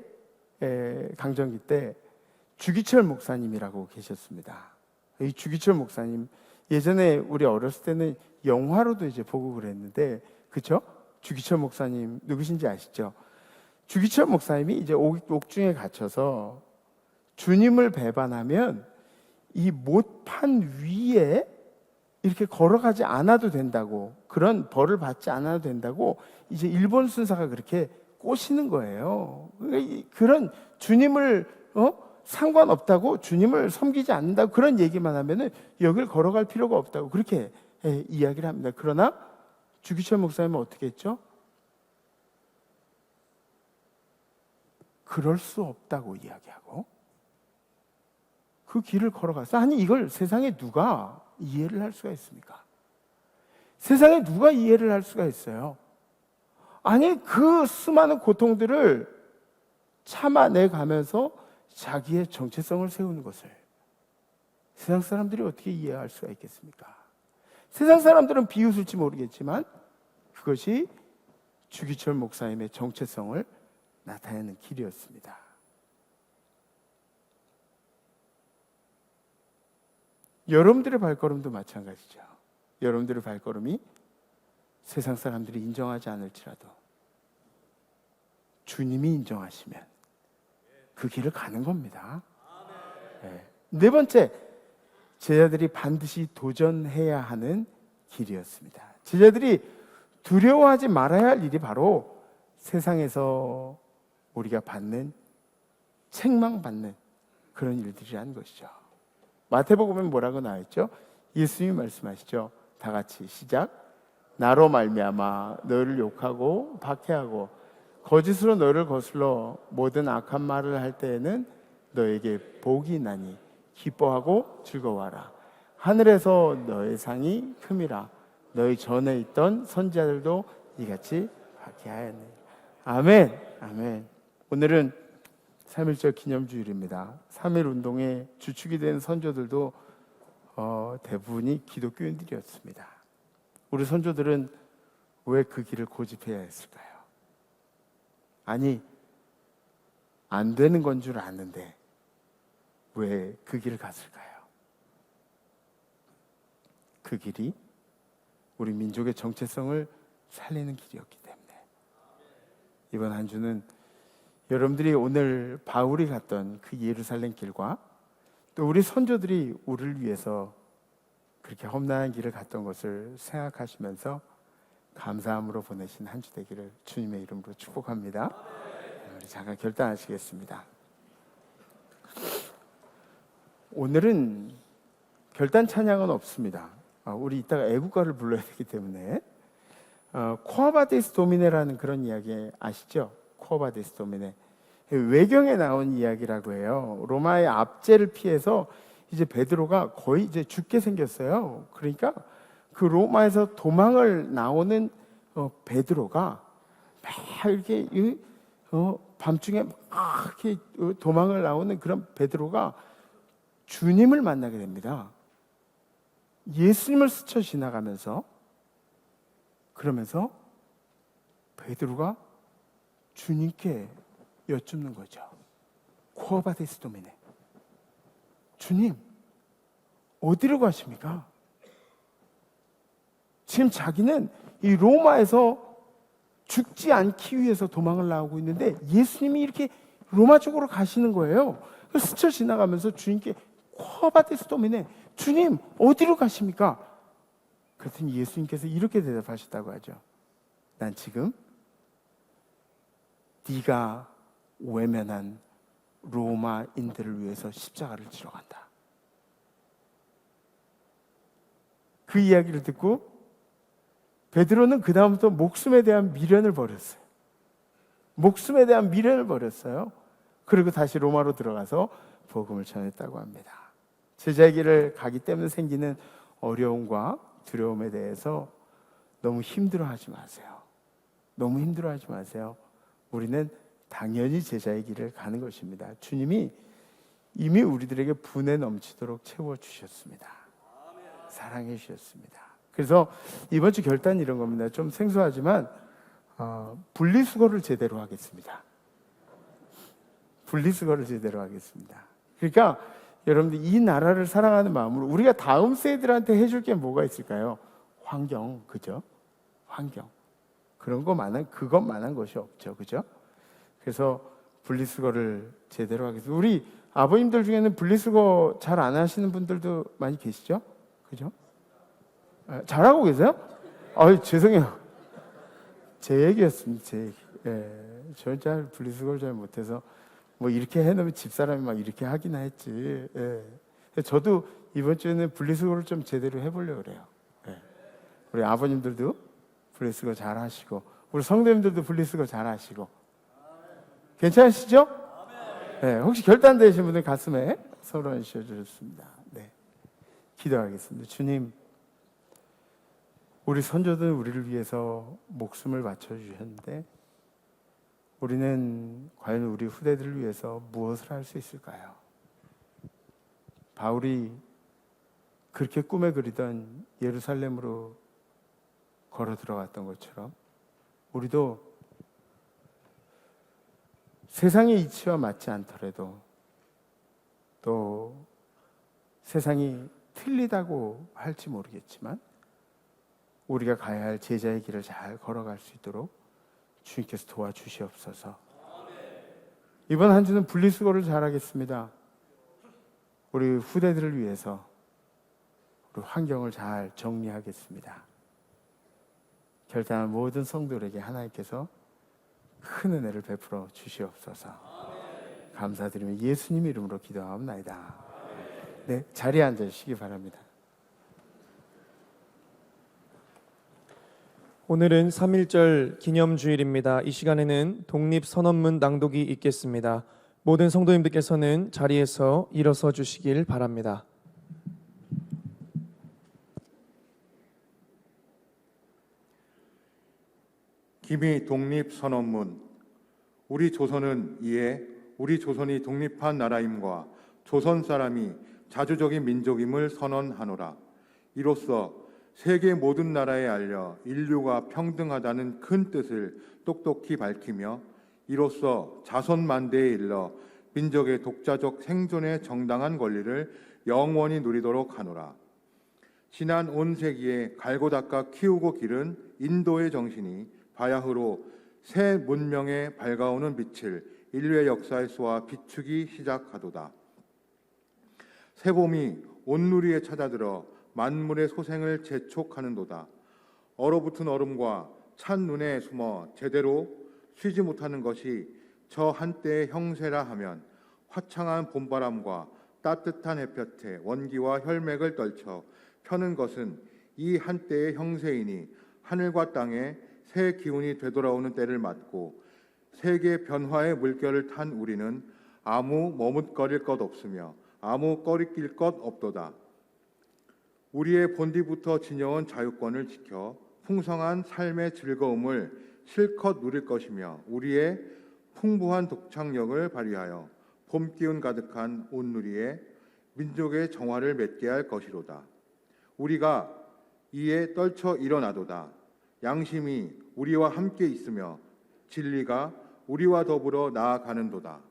강점기 때 주기철 목사님이라고 계셨습니다. 이 주기철 목사님, 예전에 우리 어렸을 때는 영화로도 이제 보고 그랬는데, 그렇죠? 주기철 목사님 누구신지 아시죠? 주기철 목사님이 이제 옥중에 갇혀서 주님을 배반하면 이 못판 위에 이렇게 걸어가지 않아도 된다고, 그런 벌을 받지 않아도 된다고 이제 일본 순사가 그렇게 꼬시는 거예요. 그런 주님을 상관없다고, 주님을 섬기지 않는다고 그런 얘기만 하면은 여길 걸어갈 필요가 없다고 그렇게 이야기를 합니다. 그러나 주기철 목사님은 어떻게 했죠? 그럴 수 없다고 이야기하고 그 길을 걸어갔어. 아니, 이걸 세상에 누가 이해를 할 수가 있습니까? 세상에 누가 이해를 할 수가 있어요? 아니, 그 수많은 고통들을 참아내가면서 자기의 정체성을 세우는 것을 세상 사람들이 어떻게 이해할 수가 있겠습니까? 세상 사람들은 비웃을지 모르겠지만 그것이 주기철 목사님의 정체성을 나타내는 길이었습니다. 여러분들의 발걸음도 마찬가지죠. 여러분들의 발걸음이 세상 사람들이 인정하지 않을지라도 주님이 인정하시면 그 길을 가는 겁니다. 네 번째, 제자들이 반드시 도전해야 하는 길이었습니다. 제자들이 두려워하지 말아야 할 일이 바로 세상에서 우리가 받는, 책망받는 그런 일들이라는 것이죠. 마태복음에 뭐라고 나와있죠? 예수님이 말씀하시죠. 다 같이 시작. 나로 말미암아 너를 욕하고 박해하고 거짓으로 너를 거슬러 모든 악한 말을 할 때에는 너에게 복이 있나니 기뻐하고 즐거워하라. 하늘에서 너의 상이 큼이라. 너희 전에 있던 선지자들도 이같이 박해하였네. 아멘. 아멘. 오늘은 3.1절 기념주일입니다. 3.1 운동의 주축이 된 선조들도 대부분이 기독교인들이었습니다. 우리 선조들은 왜 그 길을 고집해야 했을까요? 아니, 안 되는 건 줄 아는데 왜 그 길을 갔을까요? 그 길이 우리 민족의 정체성을 살리는 길이었기 때문에 이번 한 주는 여러분들이 오늘 바울이 갔던 그 예루살렘 길과 또 우리 선조들이 우리를 위해서 그렇게 험난한 길을 갔던 것을 생각하시면서 감사함으로 보내신 한 주 되기를 주님의 이름으로 축복합니다. 우리 잠깐 결단하시겠습니다. 오늘은 결단 찬양은 없습니다. 우리 이따가 애국가를 불러야 되기 때문에 코아바데스 도미네라는 그런 이야기 아시죠? 코아바데스 도미네. 외경에 나온 이야기라고 해요. 로마의 압제를 피해서 이제 베드로가 거의 이제 죽게 생겼어요. 그러니까 그 로마에서 도망을 나오는 베드로가 막 이렇게 밤중에 막 이렇게 도망을 나오는 그런 베드로가 주님을 만나게 됩니다. 예수님을 스쳐 지나가면서 그러면서 베드로가 주님께 여쭙는 거죠. 코아바데스 도미네. 주님, 어디로 가십니까? 지금 자기는 이 로마에서 죽지 않기 위해서 도망을 나오고 있는데 예수님이 이렇게 로마 쪽으로 가시는 거예요. 스쳐 지나가면서 주님께 코아바데스 도미네, 주님 어디로 가십니까? 그랬더니 예수님께서 이렇게 대답하셨다고 하죠. 난 지금 네가 외면한 로마인들을 위해서 십자가를 지러 간다. 그 이야기를 듣고 베드로는 그 다음부터 목숨에 대한 미련을 버렸어요. 목숨에 대한 미련을 버렸어요. 그리고 다시 로마로 들어가서 복음을 전했다고 합니다. 제자의 길을 가기 때문에 생기는 어려움과 두려움에 대해서 너무 힘들어하지 마세요. 너무 힘들어하지 마세요. 우리는 당연히 제자의 길을 가는 것입니다. 주님이 이미 우리들에게 분에 넘치도록 채워주셨습니다. 사랑해 주셨습니다. 그래서 이번 주 결단이 이런 겁니다. 좀 생소하지만 분리수거를 제대로 하겠습니다. 분리수거를 제대로 하겠습니다. 그러니까 여러분들 이 나라를 사랑하는 마음으로 우리가 다음 세대들한테 해줄 게 뭐가 있을까요? 환경, 그죠? 환경. 그런 것만한, 그것만한 것이 없죠, 그죠? 그래서 분리수거를 제대로 하겠습니다. 우리 아버님들 중에는 분리수거 잘 안 하시는 분들도 많이 계시죠? 그죠? 잘하고 계세요? 죄송해요. 제 얘기였습니다. 제 얘기. 저는 잘 분리수거를 잘 못해서 뭐 이렇게 해놓으면 집사람이 막 이렇게 하긴 했지. 저도 이번 주에는 분리수거를 좀 제대로 해보려고 그래요. 우리 아버님들도 분리수거 잘 하시고 우리 성도님들도 분리수거 잘 하시고 괜찮으시죠? 혹시 결단되신 분들 가슴에 손을 얹으셔 주셨습니다. 기도하겠습니다. 주님, 우리 선조들은 우리를 위해서 목숨을 바쳐주셨는데 우리는 과연 우리 후대들을 위해서 무엇을 할 수 있을까요? 바울이 그렇게 꿈에 그리던 예루살렘으로 걸어 들어갔던 것처럼 우리도 세상의 이치와 맞지 않더라도 또 세상이 틀리다고 할지 모르겠지만 우리가 가야 할 제자의 길을 잘 걸어갈 수 있도록 주님께서 도와주시옵소서. 이번 한 주는 분리수거를 잘하겠습니다. 우리 후대들을 위해서 우리 환경을 잘 정리하겠습니다. 결단한 모든 성도들에게 하나님께서 큰 은혜를 베풀어 주시옵소서. 감사드리며 예수님 이름으로 기도하옵나이다. 자리에 앉으시기 바랍니다. 오늘은 3.1절 기념주일입니다. 이 시간에는 독립선언문 낭독이 있겠습니다. 모든 성도님들께서는 자리에서 일어서 주시길 바랍니다. 기미 독립선언문. 우리 조선은 이에 우리 조선이 독립한 나라임과 조선 사람이 자주적인 민족임을 선언하노라. 이로써 세계 모든 나라에 알려 인류가 평등하다는 큰 뜻을 똑똑히 밝히며 이로써 자손만대에 일러 민족의 독자적 생존의 정당한 권리를 영원히 누리도록 하노라. 지난 온 세기에 갈고 닦아 키우고 기른 인도의 정신이 바야흐로 새 문명에 밝아오는 빛을 인류의 역사에 쏘아 비추기 시작하도다. 새봄이 온누리에 찾아들어 만물의 소생을 재촉하는도다. 얼어붙은 얼음과 찬 눈에 숨어 제대로 쉬지 못하는 것이 저 한때의 형세라 하면 화창한 봄바람과 따뜻한 햇볕에 원기와 혈맥을 떨쳐 펴는 것은 이 한때의 형세이니 하늘과 땅에 새 기운이 되돌아오는 때를 맞고 세계 변화의 물결을 탄 우리는 아무 머뭇거릴 것 없으며 아무 꺼리낄 것 없도다. 우리의 본디부터 지녀온 자유권을 지켜 풍성한 삶의 즐거움을 실컷 누릴 것이며 우리의 풍부한 독창력을 발휘하여 봄 기운 가득한 온누리에 민족의 정화를 맺게 할 것이로다. 우리가 이에 떨쳐 일어나도다. 양심이 우리와 함께 있으며 진리가 우리와 더불어 나아가는도다.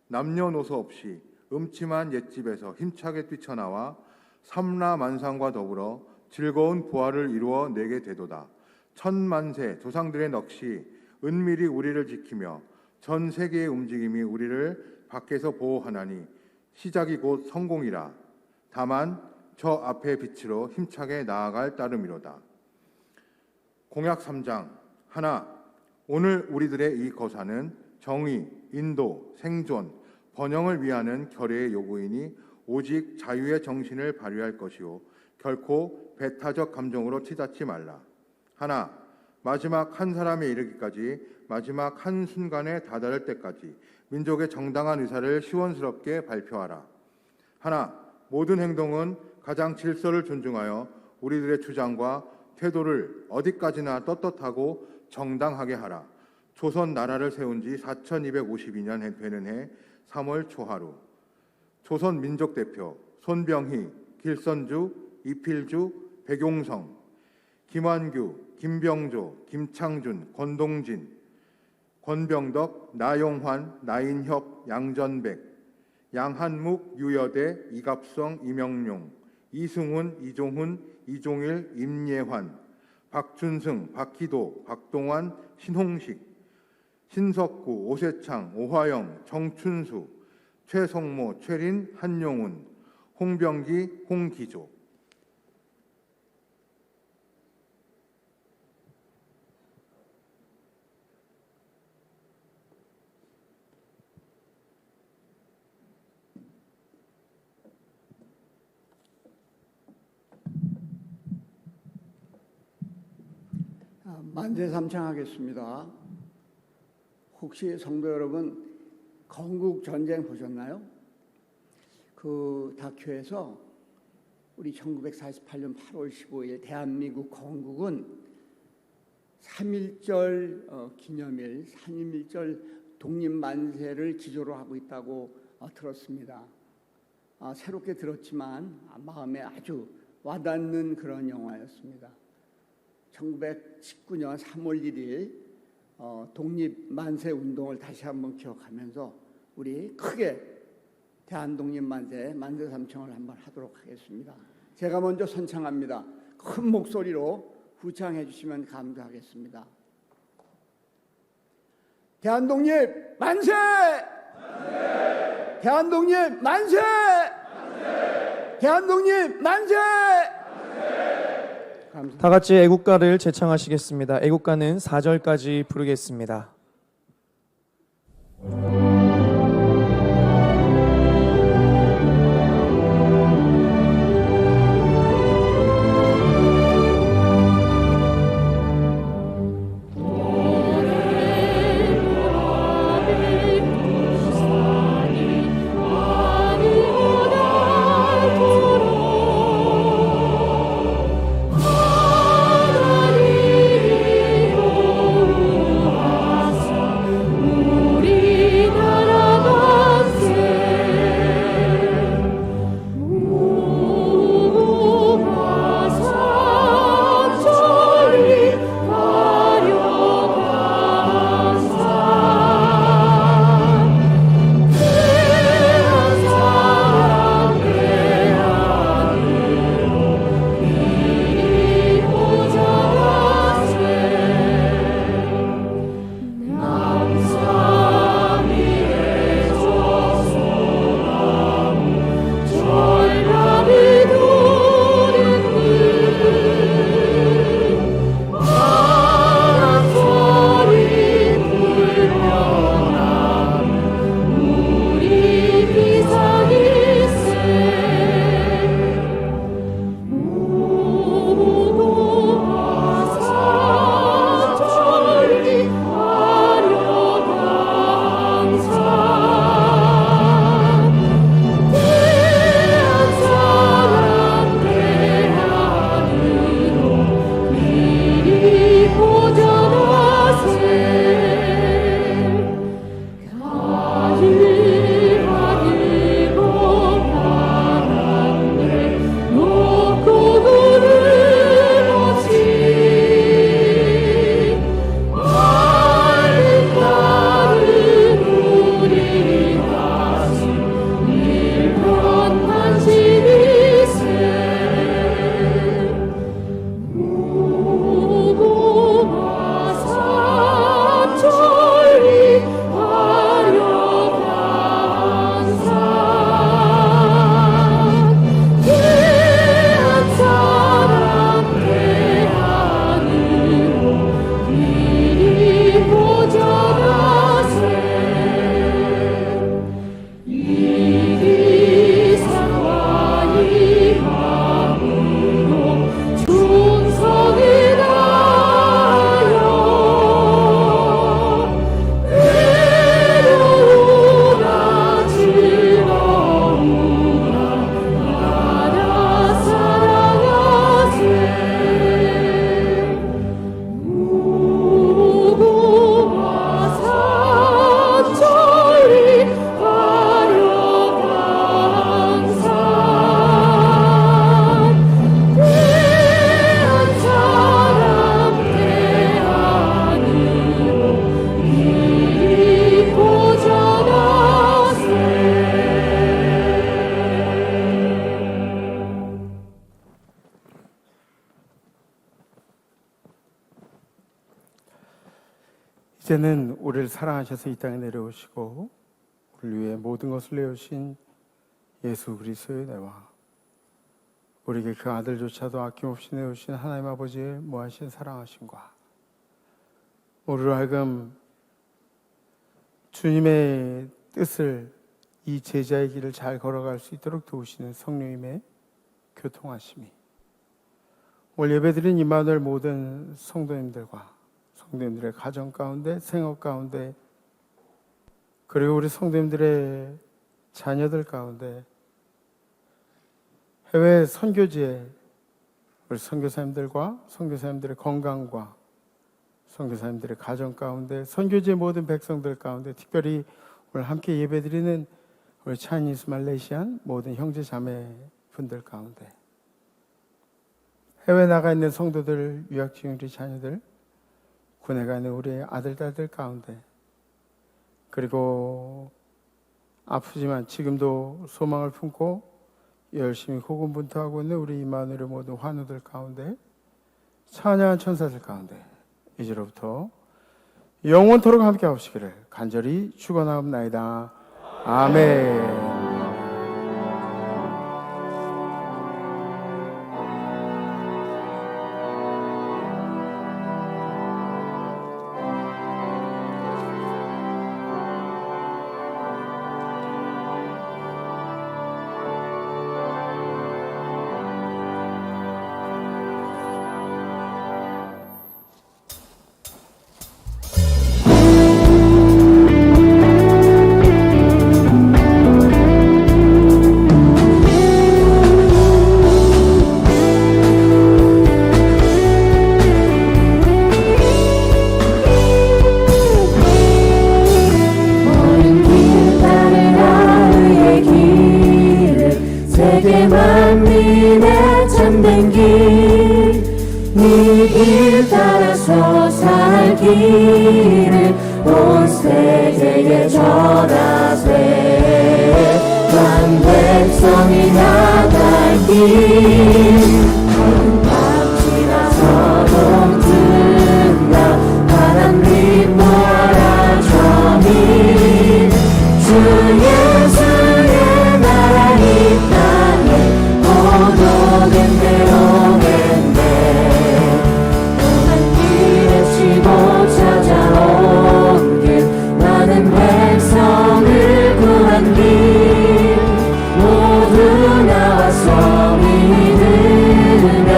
남녀노소 없이 음침한 옛집에서 힘차게 뛰쳐나와 삼라만상과 더불어 즐거운 부활을 이루어 내게 되도다. 천만세 조상들의 넋이 은밀히 우리를 지키며 전 세계의 움직임이 우리를 밖에서 보호하나니 시작이 곧 성공이라. 다만 저 앞의 빛으로 힘차게 나아갈 따름이로다. 공약 3장 하나, 오늘 우리들의 이 거사는 정의, 인도, 생존, 번영을 위하는 결의의 요구이니 오직 자유의 정신을 발휘할 것이요 결코 배타적 감정으로 치닫지 말라. 하나, 마지막 한 사람에 이르기까지 마지막 한 순간에 다다를 때까지 민족의 정당한 의사를 시원스럽게 발표하라. 하나, 모든 행동은 가장 질서를 존중하여 우리들의 주장과 태도를 어디까지나 떳떳하고 정당하게 하라. 조선 나라를 세운 지 4252년 되는 해 3월 초하루 조선 민족 대표 손병희, 길선주, 이필주, 백용성, 김완규, 김병조, 김창준, 권동진, 권병덕, 나용환, 나인협, 양전백, 양한묵, 유여대, 이갑성, 이명용, 이승훈, 이종훈, 이종일, 임예환, 박준승, 박희도, 박동환, 신홍식, 신석구, 오세창, 오화영, 정춘수, 최성모, 최린, 한용운, 홍병기, 홍기조. 만세 삼창하겠습니다. 혹시 성도 여러분 건국 전쟁 보셨나요? 그 다큐에서 우리 1948년 8월 15일 대한민국 건국은 3.1절 기념일, 3.1절 독립만세를 기조로 하고 있다고 들었습니다. 새롭게 들었지만 마음에 아주 와닿는 그런 영화였습니다. 1919년 3월 1일 독립만세 운동을 다시 한번 기억하면서 우리 크게 대한독립만세 만세 삼창을 한번 하도록 하겠습니다. 제가 먼저 선창합니다. 큰 목소리로 후창해 주시면 감사하겠습니다. 대한독립 만세! 만세! 대한독립 만세! 만세! 대한독립 만세! 감사합니다. 다 같이 애국가를 제창하시겠습니다. 애국가는 4절까지 부르겠습니다. 우리 이제는 우리를 사랑하셔서 이 땅에 내려오시고 우리를 위해 모든 것을 내어주신 예수 그리스도의 은혜와 우리에게 그 아들조차도 아낌없이 내어주신 하나님 아버지의 무한하신 사랑하심과 우리로 하여금 주님의 뜻을 이 제자의 길을 잘 걸어갈 수 있도록 도우시는 성령님의 교통하심이 오늘 예배드린 임마누엘 모든 성도님들과 성도님들의 가정 가운데 생업 가운데 그리고 우리 성도님들의 자녀들 가운데 해외 선교지에 우리 선교사님들과 선교사님들의 건강과 선교사님들의 가정 가운데 선교지의 모든 백성들 가운데 특별히 오늘 함께 예배드리는 우리 차이니스 말레이시안 모든 형제 자매 분들 가운데 해외 나가 있는 성도들 유학 중인 우리 자녀들 군에 가 있는 우리 아들 딸들 가운데 그리고 아프지만 지금도 소망을 품고 열심히 고군분투하고 있는 우리 임마누엘의 모든 환우들 가운데 찬양한 천사들 가운데 이제로부터 영원토록 함께 하시기를 간절히 축원하옵나이다. 아멘. 길 따라서 살 길을 온 세계에 전하세 만 백성이 나갈 길 밤 지나서 동등나 바람 빗모아라 점이 주 예수의 나라 이 땅에 모두 겐대오겠네 못 찾아온 길 많은 백성을 구한 길 모두 나와서 믿으면